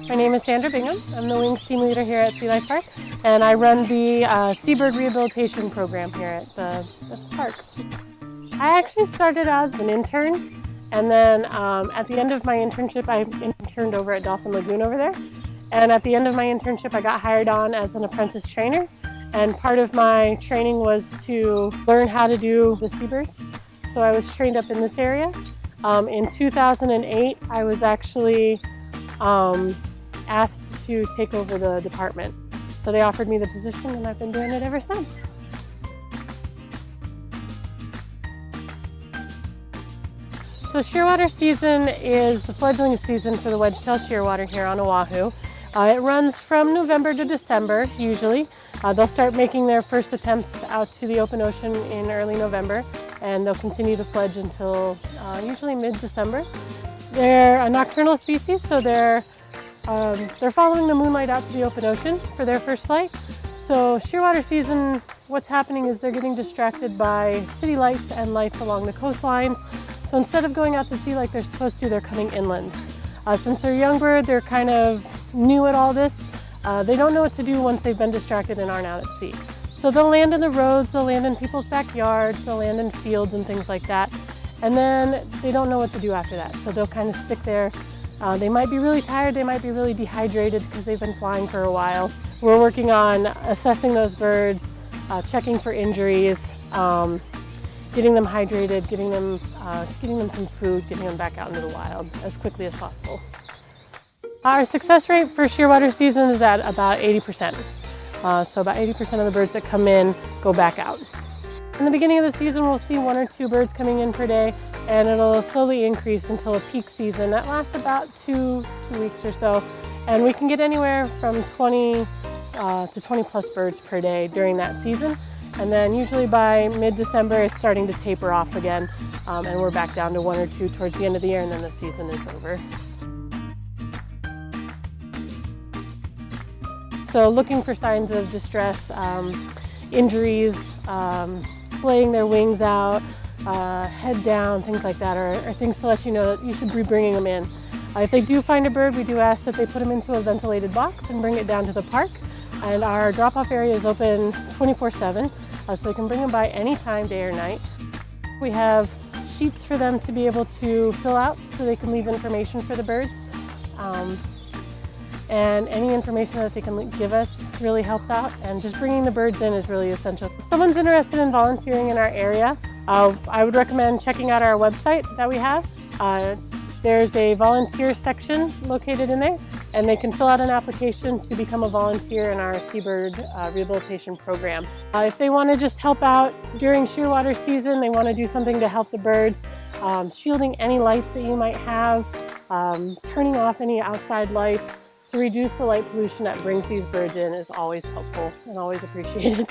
My name is Sandra Bingham. I'm the Wings team leader here at Sea Life Park, and I run the seabird rehabilitation program here at the park. I actually started as an intern, and then at the end of my internship, I interned over at Dolphin Lagoon over there. And at the end of my internship, I got hired on as an apprentice trainer. And part of my training was to learn how to do the seabirds. So I was trained up in this area. In 2008, I was actually asked to take over the department. So they offered me the position, and I've been doing it ever since. So shearwater season is the fledgling season for the wedge-tail shearwater here on Oahu. It runs from November to December, usually. They'll start making their first attempts out to the open ocean in early November, and they'll continue to fledge until usually mid-December. They're a nocturnal species, so they're following the moonlight out to the open ocean for their first flight. So shearwater season, what's happening is they're getting distracted by city lights and lights along the coastlines. So instead of going out to sea like they're supposed to, they're coming inland. Since they're young bird, they're kind of new at all this. They don't know what to do once they've been distracted and aren't out at sea. So they'll land in the roads, they'll land in people's backyards, they'll land in fields and things like that. And then they don't know what to do after that. So they'll kind of stick there. They might be really tired, they might be really dehydrated because they've been flying for a while. We're working on assessing those birds, checking for injuries, getting them hydrated, getting them some food, getting them back out into the wild as quickly as possible. Our success rate for shearwater season is at about 80%. So about 80% of the birds that come in go back out. In the beginning of the season, we'll see 1 or 2 birds coming in per day, and it'll slowly increase until a peak season that lasts about two weeks or so. And we can get anywhere from 20 to 20 plus birds per day during that season. And then usually by mid-December, it's starting to taper off again, and we're back down to 1 or 2 towards the end of the year, and then the season is over. So looking for signs of distress, injuries, splaying their wings out, head down, things like that are things to let you know that you should be bringing them in. If they do find a bird, we do ask that they put them into a ventilated box and bring it down to the park. And our drop-off area is open 24/7, so they can bring them by any time, day or night. We have sheets for them to be able to fill out so they can leave information for the birds. And any information that they can give us really helps out, and just bringing the birds in is really essential. If someone's interested in volunteering in our area, I would recommend checking out our website that we have. There's a volunteer section located in there, and they can fill out an application to become a volunteer in our seabird rehabilitation program. If they want to just help out during shearwater season, they want to do something to help the birds, shielding any lights that you might have, turning off any outside lights to reduce the light pollution that brings these birds in is always helpful and always appreciated.